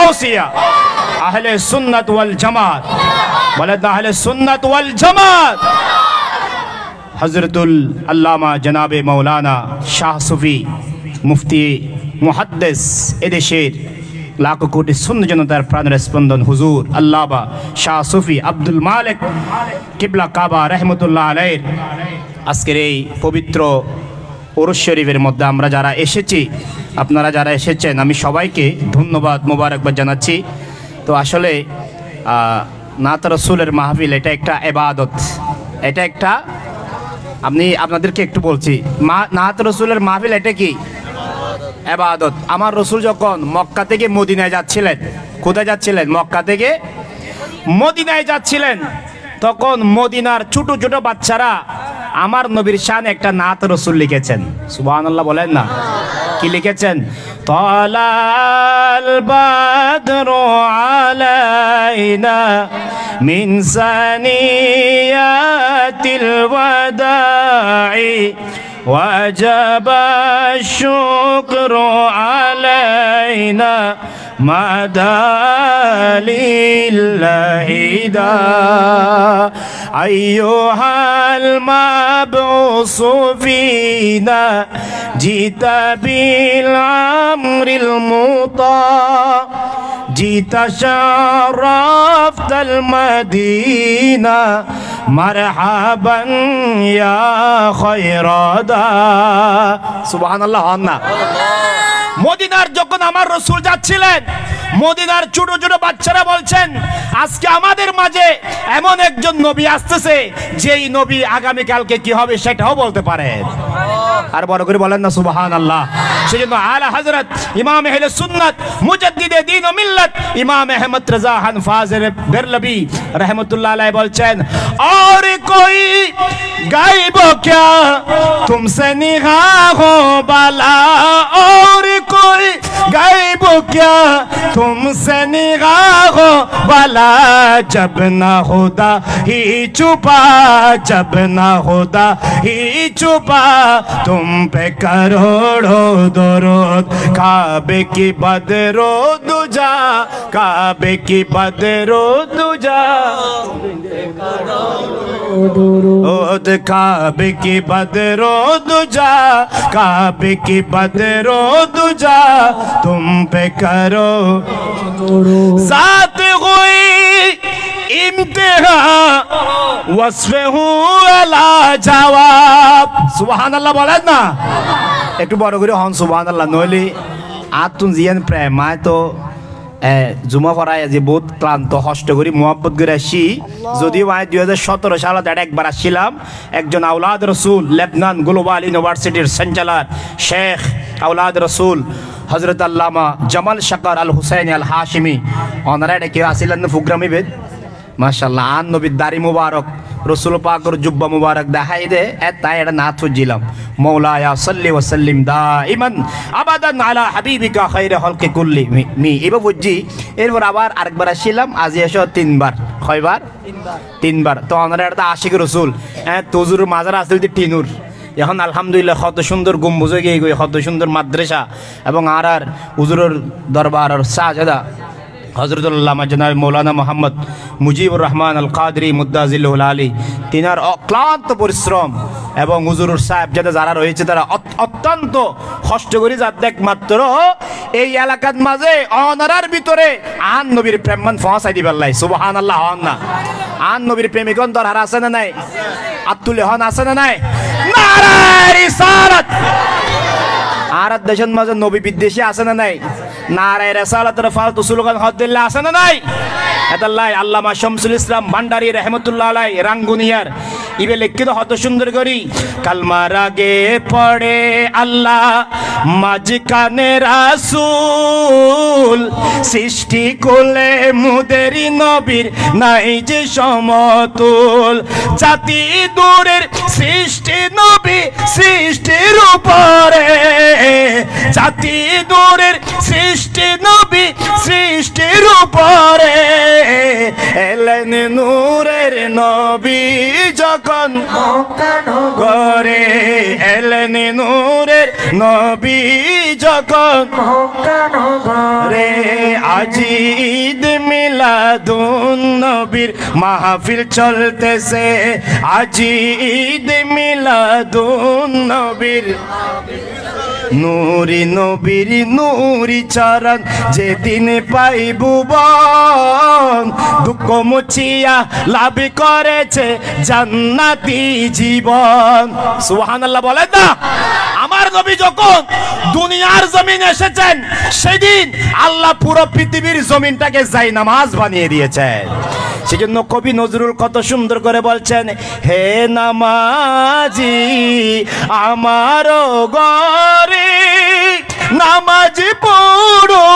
গৌসিয়া, আহলে সুন্নাত ওয়াল জামাত, বলেন আহলে সুন্নাত ওয়াল জামাত। হযরতুল আল্লামা জনাবে মাওলানা শাহ সুফি মুফতি মুহাদ্দিস এদেশের লাখো কোটি সুন্নি জনতার প্রাণের স্পন্দন হুজুর আল্লামা শাহ সুফি আব্দুল মালিক কিবলা কাবা রহমতুল্লাহ আলাইহির আজকের এই পবিত্র উরুস শরীফের মধ্যে আমরা যারা এসেছি, আপনারা যারা এসেছেন, আমি সবাইকে ধন্যবাদ মোবারকবাদ জানাচ্ছি। তো আসলে নাত রাসূলের মাহফিল এটা একটা ইবাদত, এটা একটা আপনাদেরকে একটু বলছি, নাত রাসূলের মাহফিল এটা কি ইবাদত। আমার রাসূল যখন মক্কা থেকে মদিনায় যাচ্ছিলেন, কোথায় যাচ্ছিলেন? মক্কা থেকে মদিনায় যাচ্ছিলেন, তখন মদিনার ছোট ছোট বাচ্চারা আমার নবীর শানে একটা নাত রাসূল লিখেছেন। সুবহানাল্লাহ বলেন না, কি লিখেছেন? তালাল বাদরু আলাইনা মিন সানিয়াতিল ওয়াদাই وجب الشكر علينا مدى لله دا أيها المبعوث فينا جئت بالأمر المطاع جئت شرفت المدينة مرحبا يا خير دا سبحان الله আন্না। মদিনার যখন আমার রাসূল যাচ্ছিলেন, মদিনার ছোট ছোট বাচ্চারা বলছেন আজকে আমাদের মাঝে এমন একজন নবী আসতেছে, যেই নবী আগামী কালকে কি হবে সেটাও বলতে পারে। আর বড় করে বলেন না সুবহানাল্লাহ। সেজন্য আলা হযরত ইমাম আহলে সুন্নাত মুজাদ্দিদে দ্বীন ও মিল্লাত ইমাম আহমদ রাজা খান ফাজিল বেরলভী रहमतुल्लाह अलैह বলছেন, और कोई गायब क्या तुमसे निगाहो बाला, और कोई गायब क्या तुमसे निगाहो बाला, जब ना खुदा ही छुपा, जब ना खुदा ही छुपा, तुम पे करोड़ों दरूद, काबे की बदरो दुजा, काबे की बदरो दुजा, काबे की बदरो दुजा, काबे की बदरो दुजा, तुम पे करो साथ हुई इम्तिहा वस्फे हुआ जवाब। सुबहानाल्लाह বলেন না, একটু বড় করে হন সুবহানাল্লাহ, নইলে আতুন জিয়ান প্রেম মায় তো জুমা পড়ায় যে বহুত ক্লান্ত কষ্ট করি মোহাব্বত করে আসি। যদিও আমি 2017 সালে একবার আসছিলাম, একজন আওলাদ রসুল লেবনান গ্লোবাল ইউনিভার্সিটির সঞ্চালক শেখ আওলাদ রসুল হজরত আল্লামা জামাল শাকার আল হুসাইন আল হাশিমি, ওনারা এটা কেউ আসিলেন প্রোগ্রামে বেদ মাশাআল্লাহ। আন নবীর দাড়ি মুবারক, রসুল পাকের জুব্বা মুবারক দেখাই দে, তাই এটা নাথ হচ্ছিলাম, মৌলায়া সাল্লি ওয়া সাল্লিম দাইমান আবাদান আলা হাবিবিকা খায়রে হলকে কুল্লি মি। এবার বুঝছি, এরপর আবার আরেকবার আসছিলাম, আজ এসো তিনবার। কয়বার? তিনবার। তো ওনারা একটা আশিক রসুল, তজুর মাজার আসল টিনুর, এখন আলহামদুলিল্লাহ কত সুন্দর গম্বুজ হয়ে গিয়ে, কত সুন্দর মাদ্রাসা, এবং আর হুজুরের দরবার আর শাহজাদা হজরতুল্লাহ জনাব মৌলানা মোহাম্মদ মুজিবুর রহমান আল কাদরি মুদ্দাজিল্লুল আলী, তিনার অক্লান্ত পরিশ্রম এবং হুজুরুর সাহেব যারা রয়েছে তারা অত্যন্ত কষ্ট করে, যাতে একমাত্র এই এলাকার মাঝে অনারার ভিতরে আন নবীর প্রেমান পৌঁছাই দিবার লাই। সুবহানাল্লাহ হন না, আন নবীর প্রেমিকন তোর আর আছে না নাই? আতুলে হন আছে না নাই? নারায়ে রিসালাত। আর দেশের মাঝে নবী বিদ্বেষী আছে না নাই? নারায়ে রিসালাতের ফালতু স্লোগান হদ্দিল্লাহ আছে না নাই? এতাল্লাই আল্লামা শামসুল ইসলাম ভান্ডারী রহমতুল্লাহ আলাই রাঙ্গুনিয়ার ইবে লিখিত হত সুন্দর করি, কালমার আগে পড়ে আল্লাহ মাঝখানে রাসূল, সৃষ্টি কোলে মুদেরি নবীর নাই যে সমতুল, জাতি দূরের সৃষ্টি নবী সৃষ্টির উপরে, জাতি দূরের সৃষ্টি নবী সৃষ্টির উপরে, এলেন নূরের নবী যখন করে এলেন নূরের নবী যখন রে আজি ঈদ মিলাদুন নবীর মাহফিল চলতেছে আজি ঈদ মিলাদুন নবীর নূরি নবীর নূরি চরণ যেদিন পাইব দুঃখ মুছিয়া লাভ করেছে জান্নাতি জীবন সুবহানাল্লাহ বলেন না আমার নবী যখন দুনিয়ার জমিনে এসেছেন সেদিন আল্লাহ পুরো পৃথিবীর জমিনটাকে জায়নামাজ বানিয়ে দিয়েছেন সেজন্য কবি নজরুল কত সুন্দর করে বলছেন হে নামাজি আমারও গরে নামাজি পড়ো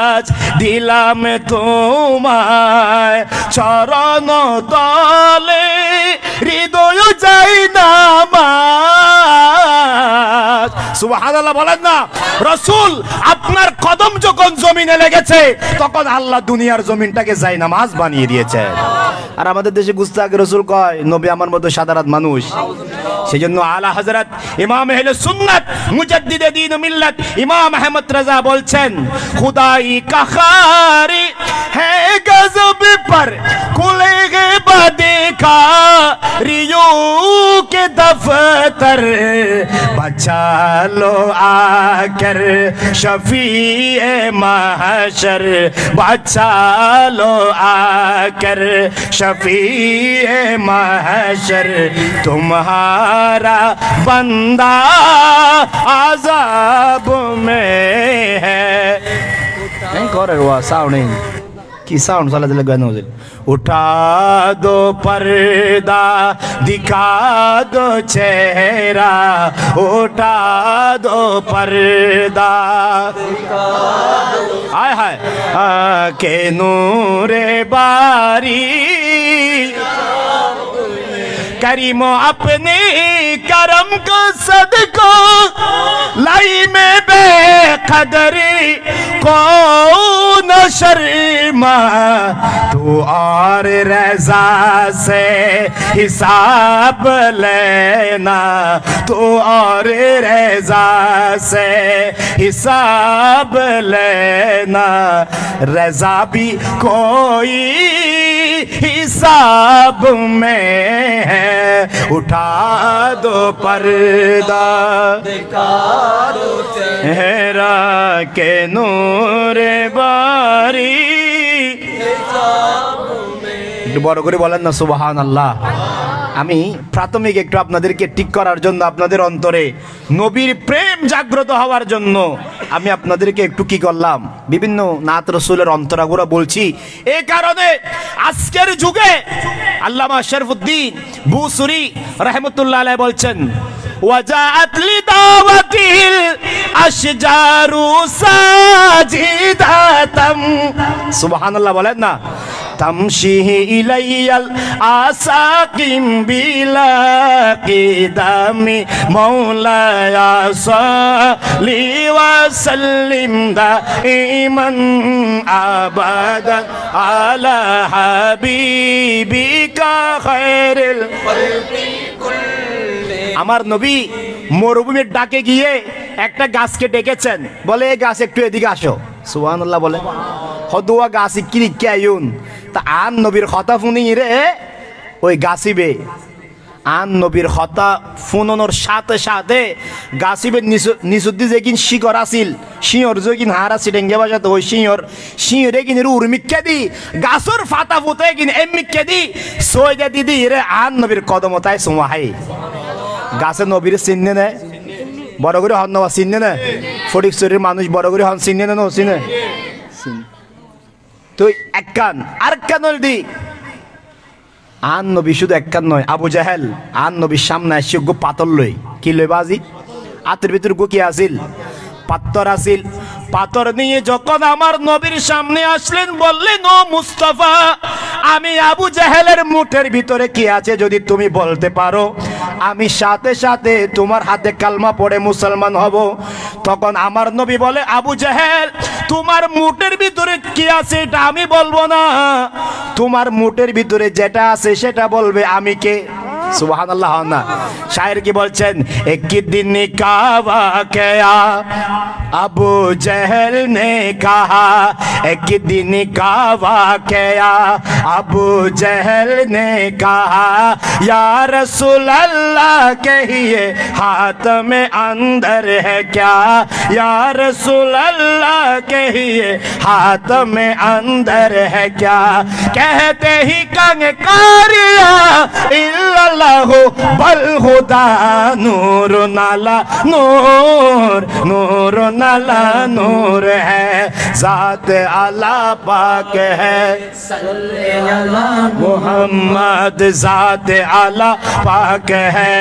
আজ দিলাম তোমায় চরণ তলে হৃদয় যাই নামাজ সুবহানাল্লাহ বলেন না রাসূল আপনার কদম যখন জমিনে লেগেছে তখন আল্লাহ দুনিয়ার জমিনটাকে জায়নামাজ বানিয়ে দিয়েছে আর আমাদের দেশে গুস্তাখ রাসূল কয় নবী আমার মতো সাধারণ মানুষ সেজন্য আলা হযরত ইমাম আহলে সুন্নাত মুজাদ্দিদে দ্বীন ও মিল্লাত ইমাম আহমদ রাজা বলছেন খুদাই কাখারি হে গজব पर खुलेगे देखा रियो के दफ्तर बचा लो आकर शफीए महशर बचा लो आकर शफीए महशर तुम्हारा बंदा आजाब में है नहीं कर रहा साउंड की साउंड साला दिल गाना हो उठा दो पर्दा दिखा दो चेहरा उठा दो पर्दा हाय हाय के नूरे बारी करीमो अपने करम को सदको लाई में बेकदरी को न शर्मा तू और रजा से हिसाब लेना तू और रजा से हिसाब लेना रजा भी कोई हिसाब में है उठा दो पर्दा दिखा दो चेहरा के नूरे बारी একটু বড় করে বলেন না সুবহানাল্লাহ আমি প্রাথমিক একটু আপনাদেরকে ঠিক করার জন্য আপনাদের অন্তরে নবীর প্রেম জাগ্রত হওয়ার জন্য আমি আপনাদেরকে একটু কি করলাম বিভিন্ন নাত রাসূলের অন্তরাগুলো বলছি এই কারণে আজকের যুগে আল্লামা শরফুদ্দীন বুসরি রাহমাতুল্লাহ আলাইহি বলছেন ওয়াজাআত লিদাওয়াতিল আশজারু সাজিদাতাম সুবহানাল্লাহ বলেন না तमशी इलैयल आसाकिम बिला क़िदामी मौलाया सल्ली व सल्लिम दाइमन अबदन अला हबीबिका खैरिल खल्क़ि कुल्ली আমার নবী মরুভূমির ডাকে গিয়ে একটা গাছকে ডেকেছেন বলে এই গাছ একটু এদিকে আসো সুবহানাল্লাহ বলে হদুয়া গাছ কি আয়ুন তা আন নবীর কথা শুনি রে ওই গাছিবে আন নবীর কথা ফুননোর সাথে সাথে গাছিবের নিসুদ্দি যেকিন শিকর আসিল শিয়র যেকিন হার আসি ডেঙ্গে বাজাতে ওই শিয়রে কিন উর্মিক্ষা দি গাছর ফাতা ফুতে কিন এমিক্ষা দি সইদা দিদি রে আন নবীর কদমতায় সুমাহাই গাছে নবীর চিহ্নে নেয় বড় করে হন নবা চিহ্নে নেয় ফটিকছড়ির মানুষ বড় করে হন চিহ্নে নেয় চিনে তুই এক কান আর কান দি আন নবী শুধু এক কান নয় আবু জাহেল আন নবীর সামনে আসি গো পাতর লই কি লই বাজি আতের ভিতর গো কি আসিল পাথর আসিল পাথর নিয়ে যখন আমার নবীর সামনে আসলেন বললেন ও মুস্তাফা আমি আবু জাহেলের মুঠের ভিতরে কি আছে যদি তুমি বলতে পারো আমি সাথে সাথে তোমার হাতে কালমা পড়ে মুসলমান হব তখন আমার নবী বলে আবু জাহেল তোমার মুটের ভিতরে কি আছে এটা আমি বলবো না, তোমার মুটের ভিতরে যেটা আছে সেটা বলবে আমি কে। সুবহানাল্লাহ না। শায়ের কি বলছেন, এক দিন का वाक़या अबू जहल ने कहा, एक दिन का वाक़या अबू जहल ने कहा, या रसूल अल्लाह कहिए हाथ में अंदर है क्या, या रसूल अल्लाह कहिए हाथ में अंदर है क्या। कहते ही कंकारिया इल्लल्लाहु बल खुदा नूर नाला नूर, नूर नाला नूर है, ज़ात आला पाक है मोहम्मद, ज़ात आला पाक है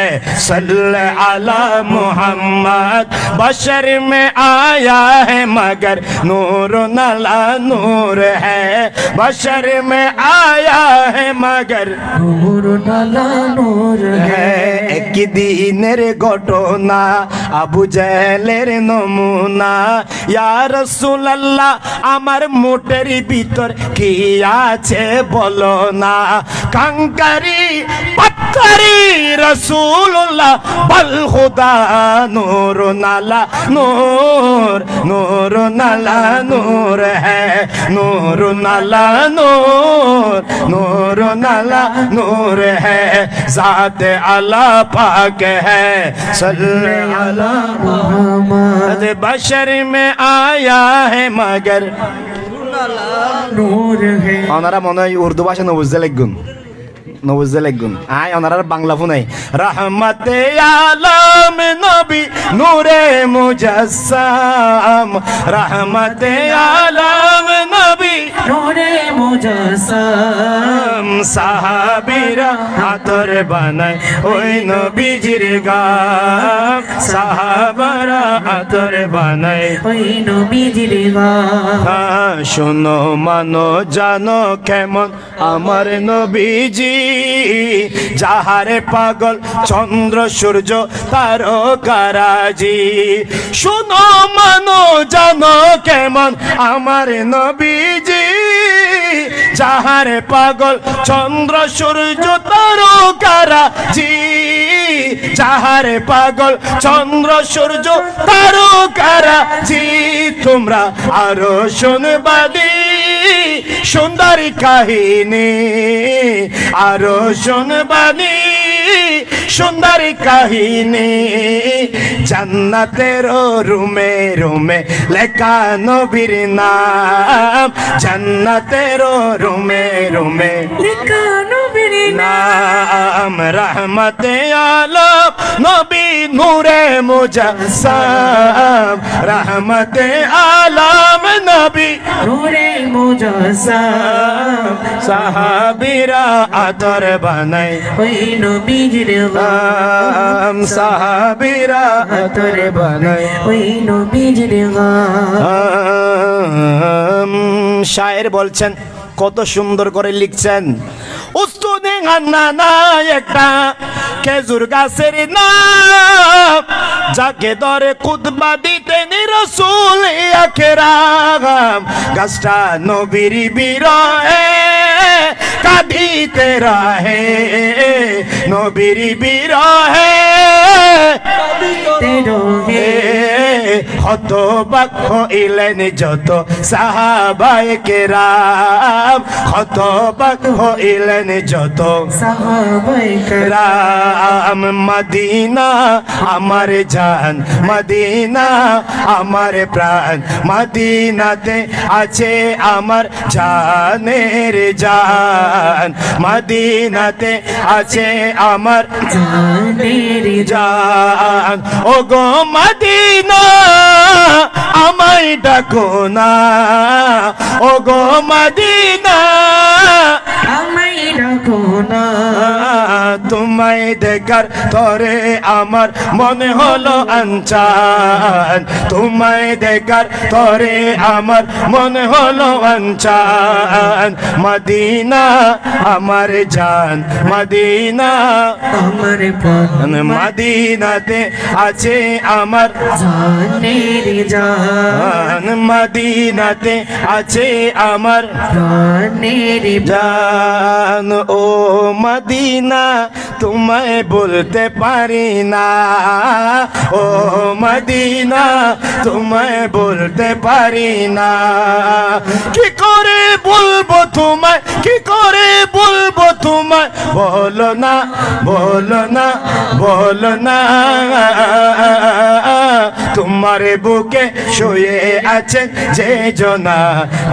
सल्ले अला मोहम्मद। बशर में आया है मगर नूर नाला नूर है, बशर में आया है मगर नूर नाला नूर है। एक दिनेर घटना আবু জেহেলের নমুনা, ইয়া রাসূলুল্লাহ আমার মুটের ভিতর কি আছে বলো না। কাঙ্কারি পাত্তারি রাসূলুল্লাহ বল খুদা নূর নালা নূর, নূর নালা নূর হ্যায়, নূর নালা নূর, নূর नाला नूर है, ज़ात आला पाक है सल्ले अला मोहम्मद। बशर में आया है मगर नूर है। ওনারা মনে হয় উর্দু ভাষা নবুঝতে লাগবেন, নবুঝতে লাগবেন। আয় ওনারা বাংলা ফোনাই রহমতে আলম নবী নূরে মুজাসসাম, রহমতে আলম নবী নূরে মুজাসসাম। সাহাবীরা আতর বানায় ওই নবীজির গাম, সাহাবারা আতর বানায় ওই নবীজির গাম। শোনো মানো জানো কেমন আমার নবীজি, যাহারে পাগল চন্দ্র সূর্য তারকারাজি। শোনো মানো জানো কেমন আমার নবীজি, যাহারে পাগল চন্দ্র সূর্য তারকারাজি, যাহারে পাগল চন্দ্র সূর্য তারকারাজি। তোমরা আরো শুনবাদি সুন্দরী কাহিনী, আরো শুনবানি সুন্দরী কাহিনী। জান্নাতের রুমে রুমে লেখা নবীর নাম, জান্নাতের রুমে রুমে লেখা নবীর নাম। রহমতে আলম নবী নূরে মুজাসসাম, রহমতে আলম নবী নূরে মুজাসসাম। সাহাবীরা আতর বানায় ওই নবীজির গাম, সাহাবীরা আতর বানায় ওই নবীজির গাম। শায়ের বলছেন, কত সুন্দর করে লিখছেন, উস্তুনে গান্না একটা খেজুর গাছের নাম, যাকে ধরে খুতবা দিতেন রাসূল আকরাম। গাছটা নবীর বিরহে কাঁদিতে রহে, নবীর বিরহে কাঁদিতে রহে। হতবাক হইলেন যত সাহাবায়ে কেরাম, হতবাক হইলেন যত সাহাবায়ে কেরাম। মদিনা আমার জান, মদিনা আমার প্রাণ, মদিনাতে আছে আমার জানের জান, মদিনাতে আছে আমার জানের জান। ও গো মদিনা আমায় ডাকো না, ও গো মদিনা আমায় ডাকো না তোমায় দেখার তরে আমার মনে হলো আনচান তোমায় দেখার তরে আমার মনে হলো আনচান মদিনা আমার জান মদিনা আমার প্রাণ মদিনাতে আছে আমার জানের জান মদিনাতে আছে আমার প্রাণের জান ও মদিনা তোমায় বলতে পারি না ও মদিনা তোমায় বলতে পারি না কি করে বলবো তোমায় কি করে বলবো তোমায় বলো না বলো না বলো না তোমার বুকে শুয়ে আছে যে জনা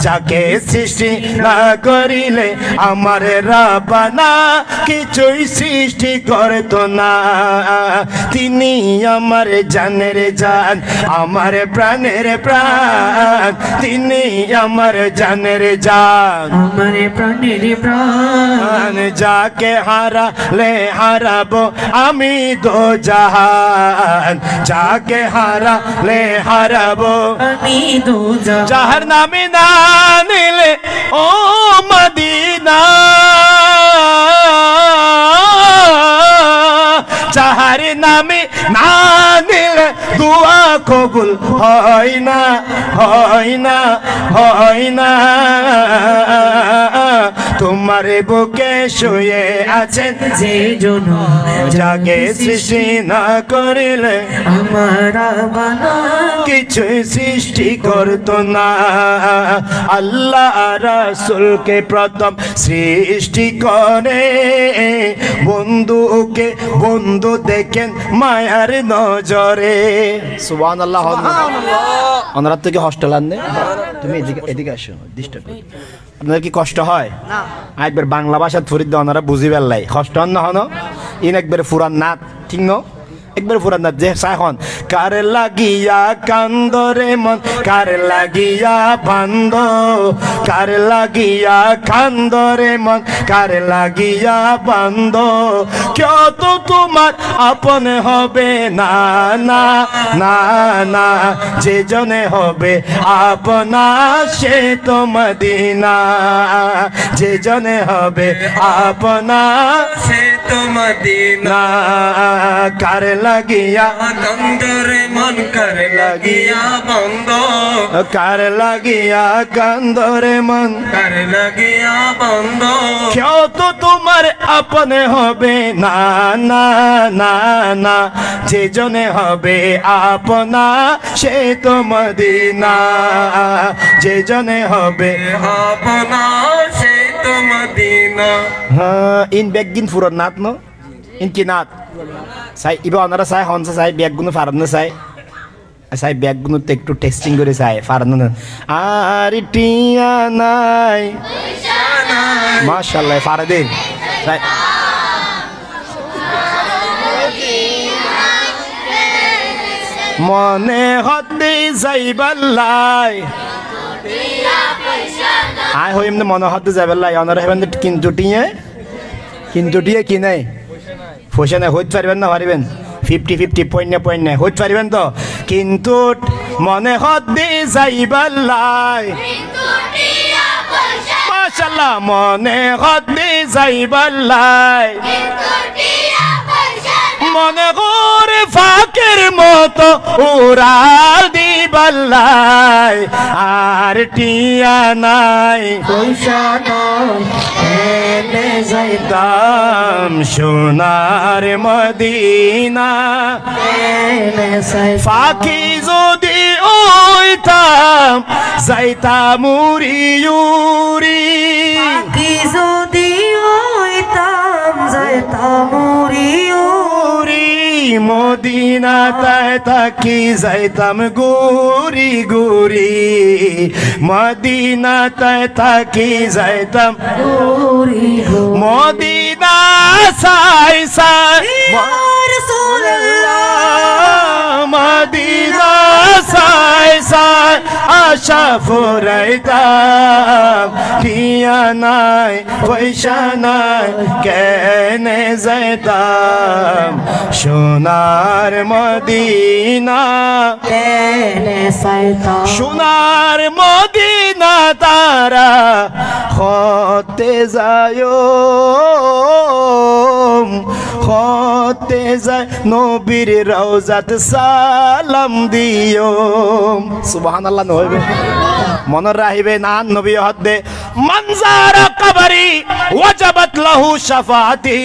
যাকে সৃষ্টি না করিলে আমার রাব্বানা কিছুই সৃষ্টি করতো না তিনি আমার জানের জান আমার প্রাণের প্রাণ তিনি আমার জানের জান আমার প্রাণের প্রাণ যাকে হারালে হারাবো আমি দো জাহান যাকে হারালে হারাবো আমি দুজা যাহার নামে না নিলে ও মদিনা যাহার নামে না নিলে দুয়া কবুল হয় না হয় না হয় না তোমার বুকে শুয়ে আছেন যে জন যাকে সৃষ্টি না করিলে আমার বানা কিছুই সৃষ্টি করতো না আল্লাহ রাসূলকে প্রথম সৃষ্টি করে বন্ধুকে বন্ধু দেখেন মায়ার নজরে সুবহানাল্লাহ ওনারা থেকে হস্টেল আনলে তুমি এদিকে এদিকে আসো ডিস্টার্ব আপনার কি কষ্ট হয় না একবার বাংলা ভাষা থরিদ ওনারা বুঝি পেলাই কষ্ট হন না হন ইন একবার ফুরান না ঠিক ন একবার ফুরান না যে সাখন কার লাগিয়া কান্দরে মন কার লাগিয়া বান্দ কার লাগিয়া কান্দরে মন কার লাগিয়া বান্দ কেউ তো তোমার আপন হবে না না না না যে জনে হবে আপনা সে তো মদিনা যে জনে হবে আপনা সে তো মদিনা না কার লাগিয়া কান্দরে মন করে লাগিয়া বন্ধ কার লাগিয়া কান্দরে মন করে লাগিয়া বন্ধ কেউ তো তোমার আপনে হবে না না না না যে জনে হবে আপনা সে তো মদিনা যে জনে হবে আপনা সে তো মদিনা হ্যাঁ ইন বেগিন ফুরন নাত no ইন কি নাত সাই ইবা ওনারা সাই হনসা সাই বেগগুনো ফারানো সাই সাই বেগগুনো তো একটু টেস্টিং করে সাই ফারানো আর টিয়া নাই মাশাআল্লাহ ফারাদিন সাই মনে হতে যাইবাল্লাই আয় হই এমনি মনে হতে যাইবাল্লাই ওনারা হেবেন কিন্তু টিয়ে কি নাই ফসে না হইতে পারবেন না পারিবেন 50-50 পয়েন্ট নাই হইতে পারবেন তো কিন্তু মনে হতে যাইবাল্লাই মাশাআল্লাহ মনে হতে যাইবাল্লাই মনে করে ফাঁকের মতো উড়াল দিবাল্লাই আর টিয়া নাই পয়সা নয় যাইতাম সোনার মদিনা ফাঁকি যদি ওইতাম যাইতাম উড়ি উড়ি কি যদি হইতাম যাইতাম উড়ি উড়ি মদিনা তাই থাকি যাইতাম গুরি গুরি মদিনা তাই থাকি যাইতাম উড়ি মদিনা সাই সাই রাসূলুল্লাহ মদিনা সাই সাই আশা ফুরাইতাম টিয়া নাই পয়সা নাই কেনে যাইতাম সোনার মদিনা কেনে সাইতা সোনার মদিনা তারা হতে যায় হতে যায় নবীর রওজাত সালাম দিও সুবহানাল্লাহ নইবে মনের রাহিবে না নবী হদ্দে মনজারা কবরি ওয়াজাবাত লাহু শাফাআতি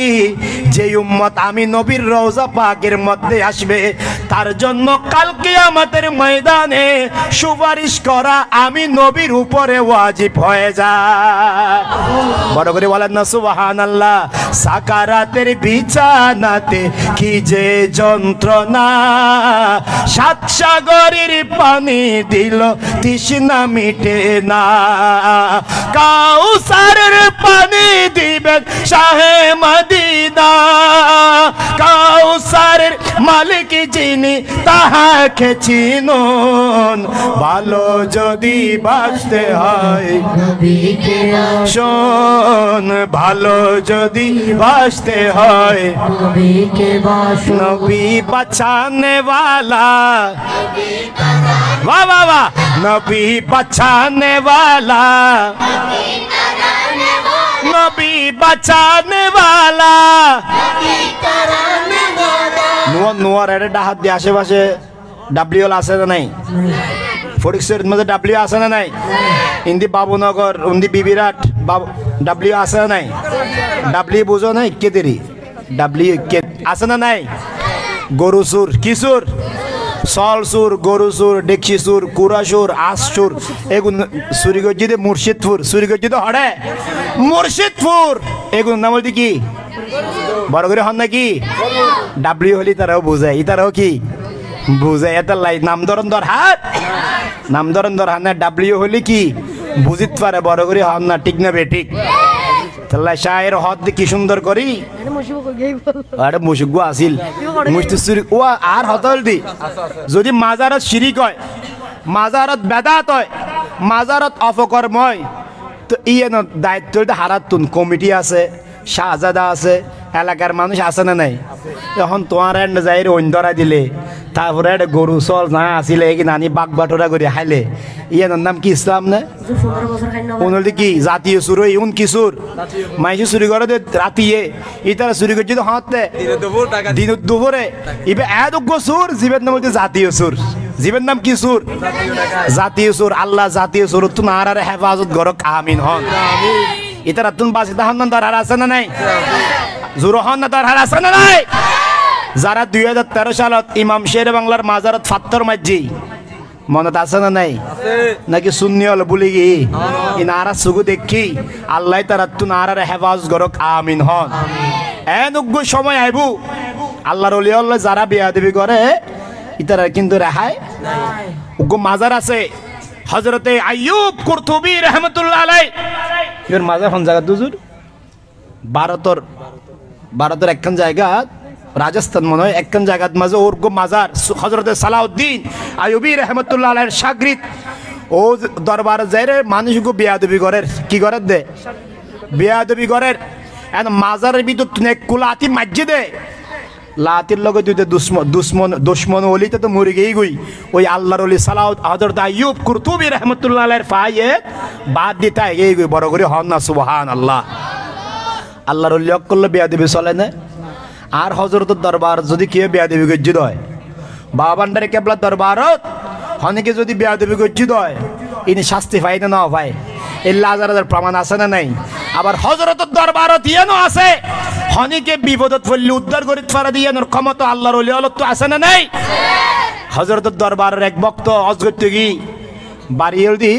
যে উম্মত আমি নবীর রওজা পাকের মধ্যে আসবে তার জন্য কাল কিয়ামতের ময়দানে সুপারিশ করা আমি নবীর উপরে ওয়াজিব হয়ে যায় বড় করে বলেন না সুবহানাল্লাহ সাকারাতের বিছানাতে কি যে যন্ত্রণা সাত সাগরের পানি দিল তৃষ্ণা মিটে না কাউসারের পানি দিবেন শাহে মদিনা কাউসারের মালিক যিনি তাহাকে চিনুন ভালো যদি বাঁচতে হয় নবীকে শোন ভালো যদি বাঁচতে হয় নবীকে বাসো নবী बचाने वाला वाह वाह वाह नबी बचाने वाला नबी बचाने वाला নুয়ার নুয়ার এটা ডাহাত দিয়ে আশেপাশে ডাব্লিউ আছে না নাই ফরিকসের মধ্যে ডাব্লিউ আছে না নাই ইন্দি বাবুনগর ইন্দি বিবিরাট ডাব্লিউ আছে না নাই ডাব্লিউ বুঝো না কেদেরি ডাব্লিউ কে আছে না নাই গরু সুর কি সুর সল সুর গরু সুর ডেকসি সুর কুড়া সুর আস সুর এগুলো সুরিগজ্জিতে মুর্শিদপুর সুরিগজ্জিতে হড়ে মুর্শিদপুর এগুলো নাম বলতে কি বড় করে হন নাকি ডাব্লিউ হলি তারাও বুঝায় ইতারাও কি বুঝায় এত লাই নাম ধরন ধর হাত নাম ধরন ধর হাত না ডাব্লিউ হলি কি বুঝিত পারে বড় করে হন না ঠিক না বে ঠিক তাহলে শায়ের হদ কি সুন্দর করি আরে মুশিক আসিল মুশতি চুরি ও আর হতল দি যদি মাজারত শিরিক হয় মাজারত বেদাত হয় মাজারত অপকর্ম হয় তো ইয়ে ন দায়িত্ব হারাতুন কমিটি আছে শাহজাদা আছে এলাকার মানুষ আছে না নাই এখন তোমার যাই অন্ধরা দিলে তারপরে একটা গরু চল না আসিলে কি নানি বাঘ বাটোরা করে খাইলে ইয়ানোর নাম কি ইসলাম না ওনলি কি জাতীয় সুর ইউন কি সুর মাইসি চুরি করে রাতিয়ে ইতারা চুরি করছে তো হাতে দিন দুপুরে ইবে এদোগ্য সুর জীবের নাম হচ্ছে জাতীয় সুর জীবের নাম কি সুর জাতীয় সুর আল্লাহ জাতীয় সুর তো না আর হেফাজত গরক আমিন হন ইতারা তুন বাসি তাহন না দরহার আছে না নাই জোর হন না দরহার আছে না নাই যারা 2013 সালত ইমাম শের বাংলার মাজারত ফাত্তর মাঝি মনত আছে না নাই নাকি শূন্য হল বলি গি ই নারা সুগু দেখি আল্লাহ তারা তু নারার হেফাজ গরক আমিন হন এনুগ্য সময় আইবু আল্লাহর ওলি আল্লাহ যারা বিয়াদবি করে ইতারা কিন্তু রেহাই উগ্র মাজার আছে হযরতে আইয়ুব কুরতুবী রাহমাতুল্লাহ আলাইহি এর মাজার কোন জায়গা দুজুর ভারতের একখান জায়গা রাজস্থান মনে হয় একখান জায়গার মাঝে ওর মাজার হযরতে সালাউদ্দিন আইয়ুবী রাহমাতুল্লাহ আলাইহির শাগরিদ ও দরবার যাইরে মানুষকে বিয়াদবি করের কি করের দে বিয়াদবি করের এন মাজারের ভিতর তুনে কুলাতি মাজ্জে দে লাতির লগে দুইটা দুশ্মন ওলিতে তো মরে গেই গই ওই আল্লাহর ওলি সালাউদ হযরত আইয়ুব কুরতুবী রাহমাতুল্লাহ আলাইহির ফায়ে বাদ দিতা এই গই বড় করে হন না সুবহানাল্লাহ আল্লাহর ওলি করলে বিয়াদবি চলে না আর হযরতের দরবার যদি কেউ বেয়াদবি গজ্জিত হয় বাবা ভান্ডারে কেবলা দরবারত হনেকে যদি বেয়াদবি গজ্জিত হয় ইনি শাস্তি পাই না ভাই এল্লা হাজার প্রমাণ আছে না নাই আবার হযরতের দরবারত ইয়ানো আছে হনেকে বিপদত পড়লে উদ্ধার করে ফারা দিয়ানোর ক্ষমতা আল্লাহর ওলি হলত তো আছে না নাই হযরতের দরবারের এক ভক্ত অজগত্যগি বাড়িয়েল দি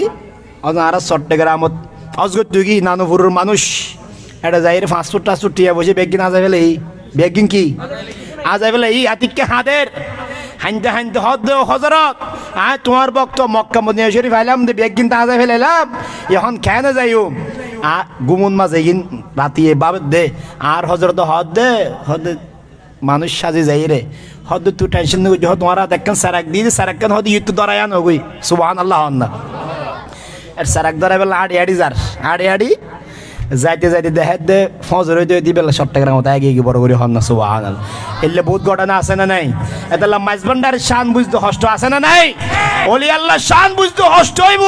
আর চট্টগ্রামত অজগত্যগি নানুপুরের মানুষ এটা যাই 5 ফুট 5 ফুট টিয়া বসে বেগিন আজা ফেলে বেগিন কি আজ আইবেলে এই আতিককে হাদের হাইনতে হাইনতে হদ হযরত তোমার ভক্ত মক্কা মদিনা শরীফ আইলাম দে বেগিন তা আজ ফেলাইলাম এখন কেন যাইও গুমন মাঝে গিন রাতিয়ে বাবদ দে আর হযরত হদ দে মানুষ সাজে যাই রে হদ তুই টেনশন নিয়ে যখন তোমারা দেখেন সারাক দিয়ে সারাক্কান হদ ইউটু দরায়ান হগুই সুবহানাল্লাহ হন্না আর সারাক দরাই বেলা আড়ি আড়ি যার আড়ি আড়ি যাইতে যাইতে দেখে দে ফজর হইতে হইতে বেলা চট্টগ্রাম মতো এগিয়ে গিয়ে বড় করে হন না সুবহানাল্লাহ এলে বহুত ঘটনা আছে না নাই এতাল্লাহ মাইজবান্ডার শান বুঝতে কষ্ট আছে না নাই ওলি আল্লাহ শান বুঝতে কষ্ট হইব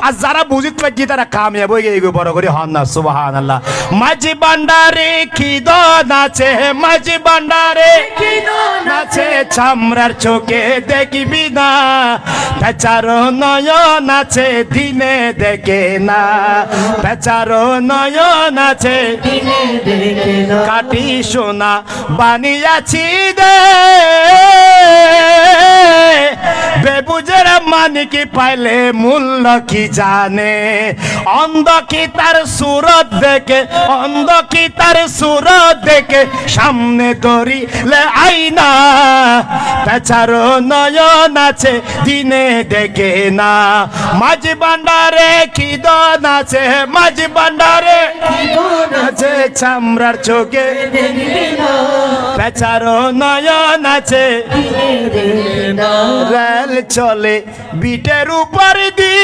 আর যারা বুঝিত পাইছি তারা কামিয়াব হয়ে গিয়ে বড় করে হন না সুবহানাল্লাহ মাঝি বান্ডারে খিদ নাচে মাঝি বান্ডারে নাচে চামড়ার চোখে দেখিবি না বেচারো নয় নাচে দিনে দেখে না বেচারো নয় নাচে কাটি সোনা বানিয়াছি দে বেবুজের মানে কি পাইলে মূল্য কি জানে অন্ধ কি তার সুরত দেখে অন্ধ কি তার সুরত দেখে সামনে ধরিলে আইনা বেচারো নয়ন আছে দিনে দেখে না মাঝি বান্ডারে খিদ নাচে মাঝি বান্ডারে নাচে চামড়ার চোখে বেচারো নয়ন আছে রেল চলে বিটের উপর দি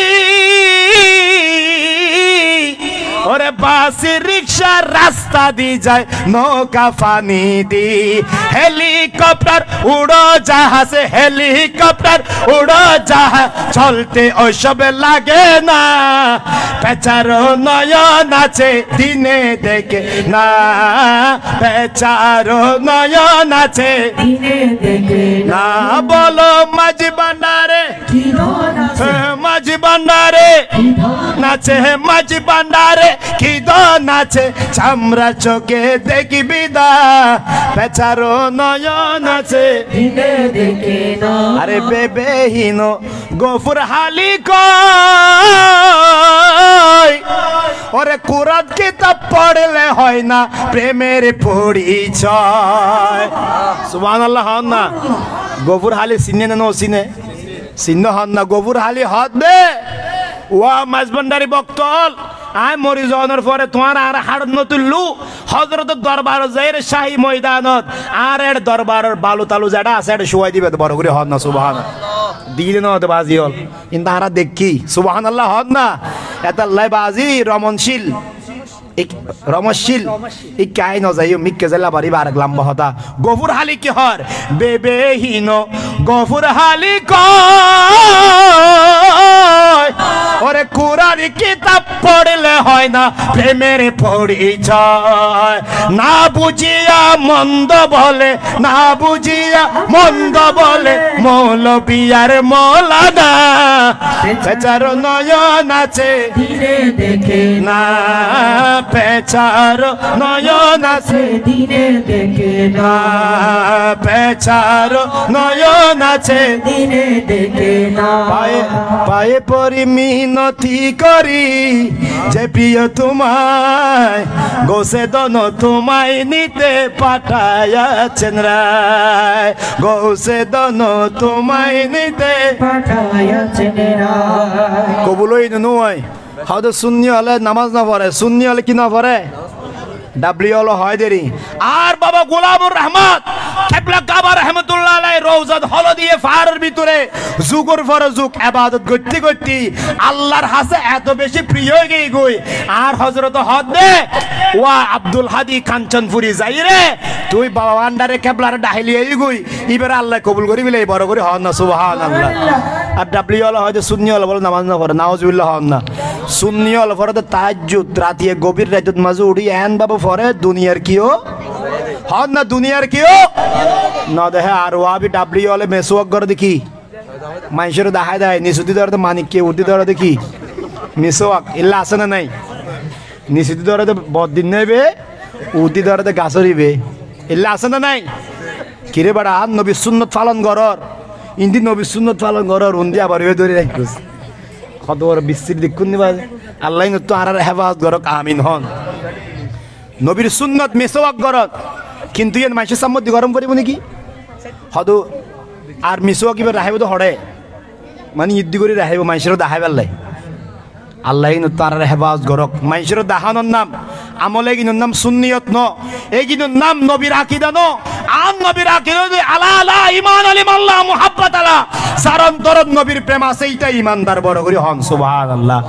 ওরে বাসি রিক্সা রাস্তা দি যায় নৌকা পানি দি হেলিকপ্টার উড়ো জাহাজ হেলিকপ্টার উড়ো জাহাজ চলতে ওইসব লাগে না বেচারো নয়ন আছে দিনে দেখে না বেচারো নয়ন আছে দিনে দেখে না বলো মাঝি বান্ডারে মাঝি বান্ডারে নাচে মাঝি বান্ডারে খিদ নাচে চামড়া চোখে দেখিবি দা বেচারো নয়ন আছে দিনে দেখে না আরে বেবেহীন গফুর হালি কয় ওরে কুরআন কিতাব পড়লে হয় না প্রেমের পরিচয় সুবহানাল্লাহ হন না গফুর হালি চিনে না চিনে চিহ্ন হন না গফুর হালি হদ বে ওয়া মাঝবান্ডারি বক্তল আয় মরি যাওয়ার পরে তোমার আর হাড় নতুল্লু হজরতের দরবার যাইরে শাহী ময়দানত আর এর দরবারের বালু তালু যেটা আছে এটা শুয়াই দিবে বড় করে হন না সুবহানাল্লাহ দিলে না হতে বাজি হল কিন্তু আমরা দেখি সুবহানাল্লাহ হন না এটা লাই বাজি রমনশীল রমশীল এই কাই ন যাইও মিক্কে জেলা বাড়ি বার লম্বা হতা গফুর হালি কি হর বেবেহীন গফুর হালি কয় ওরে কুরআন কিতাব পড়লে হয় না প্রেমের পরিচয় না বুঝিয়া মন্দ বলে না বুঝিয়া মন্দ বলে মৌলবি আর মৌলানা বেচারো নয়ন আছে দিনে দেখে না বেচারো নয়ন আছে দিনে দেখে না বেচারো নয়ন আছে দিনে দেখে না পায়ে পায়ে পরি মিনতি করি যে প্রিয় তোমায় গোসে দন তোমায় নিতে পাঠায়াছেন রায় গোসে দন তোমায় নিতে পাঠায়াছেন রায় কবুলই নয় হয়তো শূন্য হলে নামাজ না পড়ে শূন্য হলে কি না পড়ে ডাব্লিউ হলো হয় দেরি আর বাবা গোলামুর রহমত কেবলা কাবা রহমতুল্লাহ আলাইহি রওজাত হলো দিয়ে ফারের ভিতরে যুগর পর যুগ ইবাদত করতে করতে আল্লাহর হাসে এত বেশি প্রিয় হয়ে গই আর হযরত হদে ওয়া আব্দুল হাদি কাঞ্চনপুরি যাই রে তুই বাবা আন্ডারে কেবলার ডাহিলি এই গই এবার আল্লাহ কবুল করি বলে বড় করে হন না সুবহানাল্লাহ আর ডাব্লিউ হলো হয়তো শূন্য হলো বলে নামাজ না পড়ে নাউজুবিল্লাহ হন না শূন্য হলো পরে তো তাহাজ্জুদ রাতে গভীর রাতের মাঝে উঠি এন বাবা পরে দুনিয়ার কিও হন না দুনিয়ার কিও না দেখে আর ওয়াবি ডাব্লিউ হলে মেসওয়াক করে দেখি মানুষের দেখায় দেয় নিশুতি ধরে মানিক কে উঠি ধরে দেখি মেসওয়াক এল্লা আছে না নাই নিশুতি ধরে বদিন নেবে উঠি ধরে গাছরিবে এল্লা আছে না নাই কিরে বাড়া নবী সুন্নত পালন করর ইন্দি নবী সুন্নত পালন করর উন্দি আবার ধরে রাখিস কত বড় বিস্তৃতি দেখুন নিবা আল্লাহ তো আর হেফাজত করক আমিন হন নবীর সুন্নত মেসওয়াক করক কিন্তু এর মাইসের সামনে গরম করিব নাকি হদু আর মেসওয়াক এবার রাখিব তো হড়ে মানে ইদ্দি করে রাখিব মাইসেরও দেখাই পেলাই আল্লাহ তার হেফাজত করক মাইসেরও দেখানোর নাম আমলে কিনোর নাম সুন্নিয়ত ন এই কিনোর নাম নবীর আকিদা ন হন নবীর আকিদা আলা আলা ঈমান আলিম আল্লাহ মুহাব্বত আলা যার অন্তরত নবীর প্রেম আছে এইটা ঈমানদার বড় করে হন সুবহানাল্লাহ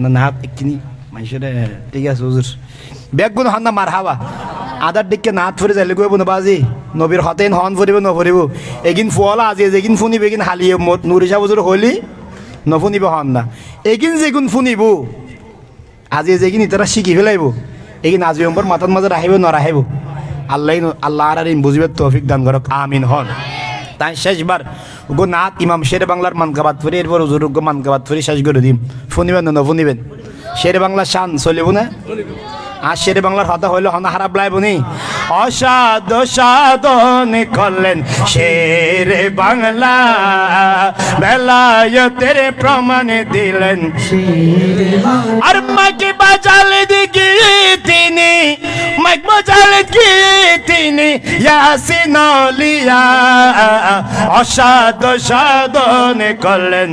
না না কিনি মাইশরে ঠিক আছে হুজুর বেগুন হন না মারহাবা আদার দিকে নাথ ফুরে যাইলে কইব না বাজি নবীর হতেন হন ফুরিব ন ফুরিব এগিন ফুয়ালা আজি যেগিন ফুনিব এগিন হালিয়ে নুরিশা হুজুর হইলি নফুনিব হন না এগিন যেগুন ফুনিব আজি যেগিন ইতারা শিখি ফেলাইব এগিন আজ নম্বর মাথার মাঝে রাখিব ন রাখিব আল্লাহ আল্লাহ আর বুঝিবে তৌফিক দান করক আমিন হন তাই শেষবার গো নাথ ইমাম শেরে বাংলার মানকাবাদ ফুরি এরপর হুজুর গো মানকাবাদ ফুরি শেষ করে দিম ফুনিবেন না নফুনিবেন শেরে বাংলা শান চলিব না আর শেরে বাংলার হতা হইলে হনা হারাপ লাইবনি অসাধ সাধন করলেন শেরে বাংলা বেলায়েতের প্রমাণ দিলেন আর মাইকে বাজালে দিকে তিনি মাইক বাজালে কি তিনি ইয়াসিন লিয়া অসাধ সাধন করলেন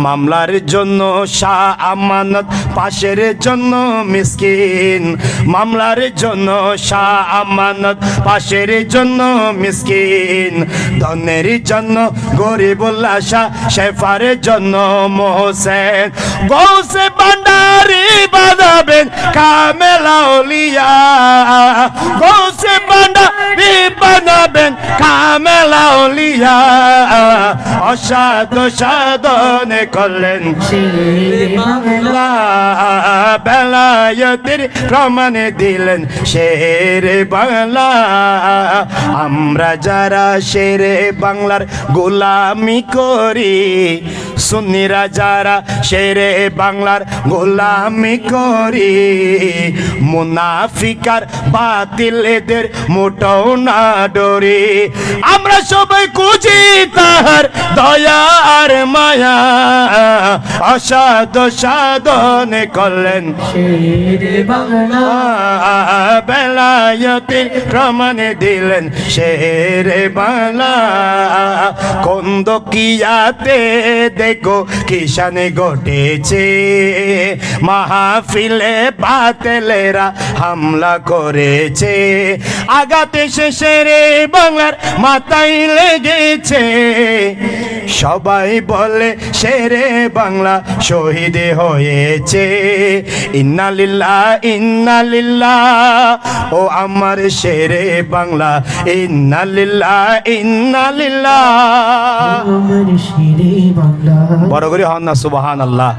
মামলার জন্য শাহ আমানত পাশের জন্য মিসকিন মামলার জন্য শাহ আমানত পাশের জন্য মিসকিন ধনের জন্য গরিবুল্লাহ শাহ শেফার জন্য মোহসেন গৌসে ভান্ডারি বানাবেন কামেলা আউলিয়া গৌসে ভান্ডারি বানাবেন কামেলা আউলিয়া অসাধ সাধন করলেন বেলায়েতের প্রমাণ দিলেন শেরে বাংলা আমরা যারা শেরে বাংলার গোলামি করি সুন্নিরা যারা শেরে বাংলার গোলামি করি মুনাফিকার বাতিলদের মোটেও না ডরি আমরা সবাই খুঁজি তাহার দয়া আর মায়া অসাধ সাধন করলেন শেরে বাংলা বেলায়েতের প্রমাণ দিলেন শেরে বাংলা কন্দকিয়াতে দেখো কিষানে ঘটেছে মাহফিলে বাতিলেরা হামলা করেছে আগাতে শেরে বাংলার মাথায় লেগেছে সবাই বলে শেরে বাংলা শহীদ হয়েছে ইন্না লিল্লাহ ও আমার শেরে বাংলা ইন্না লিল্লাহ আমার শেরে বাংলা বড় করে হন না সুবহানাল্লাহ।